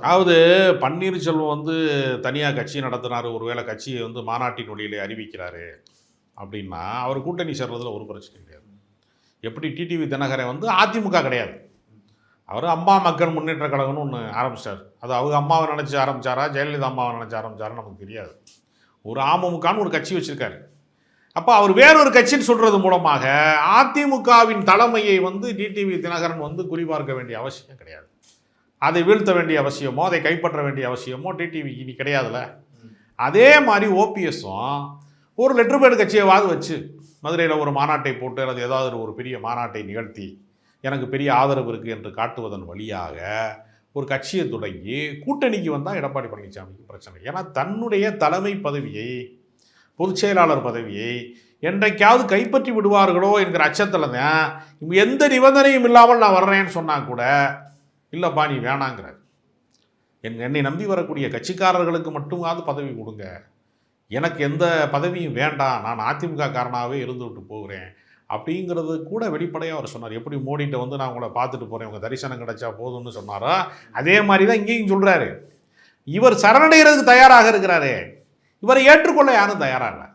அதாவது பன்னீர்செல்வம் வந்து தனியாக கட்சி நடத்தினார், ஒருவேளை கட்சியை வந்து மாநாட்டின் வழியிலே அறிவிக்கிறாரு அப்படின்னா அவர் கூட்டணி சேர்றதுல ஒரு பிரச்சனை கிடையாது. எப்படி டிடிவி தினகரன் வந்து அதிமுக கிடையாது, அவர் அம்மா மக்கள் முன்னேற்ற கழகம்னு ஒன்று ஆரம்பித்தார். அது அவங்க அம்மாவை நினச்சி ஆரம்பித்தாரா, ஜெயலலிதா அம்மாவை நினச்சி ஆரம்பித்தாரான்னு நமக்கு தெரியாது. ஒரு அமமுகன்னு ஒரு கட்சி வச்சுருக்காரு. அப்போ அவர் வேறொரு கட்சின்னு சொல்கிறது மூலமாக அதிமுகவின் தலைமையை வந்து டிடிவி தினகரன் வந்து குறிபார்க்க வேண்டிய அவசியம் கிடையாது. அதை வீழ்த்த வேண்டிய அவசியமோ அதை கைப்பற்ற வேண்டிய அவசியமோ டிடிவி இனி கிடையாதுல்ல. அதே மாதிரி ஓபிஎஸும் ஒரு லெட்டர் பேடு கட்சியைவாது வச்சு மதுரையில் ஒரு மாநாட்டை போட்டு அல்லது ஏதாவது ஒரு பெரிய மாநாட்டை நிகழ்த்தி எனக்கு பெரிய ஆதரவு இருக்குது என்று காட்டுவதன் வழியாக ஒரு கட்சியை தொடங்கி கூட்டணிக்கு வந்தால் எடப்பாடி பழனிசாமிக்கு பிரச்சனை. ஏன்னா தன்னுடைய தலைமை பதவியை, பொதுச் செயலாளர் பதவியை என்றைக்காவது கைப்பற்றி விடுவார்களோ என்கிற அச்சத்தில் தான் எந்த நிபந்தனையும் இல்லாமல் நான் வர்றேன்னு சொன்னால் கூட இல்லைப்பா நீ வேணாங்கிறார். என்னை நம்பி வரக்கூடிய கட்சிக்காரர்களுக்கு மட்டுமாவது பதவி கொடுங்க, எனக்கு எந்த பதவியும் வேண்டாம், நான் அதிமுக காரனாகவே இருந்து விட்டு போகிறேன் அப்படிங்கிறது கூட வெளிப்படையாக அவர் சொன்னார். எப்படி மோடிட்ட வந்து நான் உங்களை பார்த்துட்டு போகிறேன், உங்கள் தரிசனம் கிடைச்சா போதும்னு சொன்னாரோ அதே மாதிரி தான் இங்கேயும் சொல்கிறாரு. இவர் சரணடைகிறதுக்கு தயாராக இருக்கிறாரு, இவரை ஏற்றுக்கொள்ள யாரும் தயாராக இல்லை.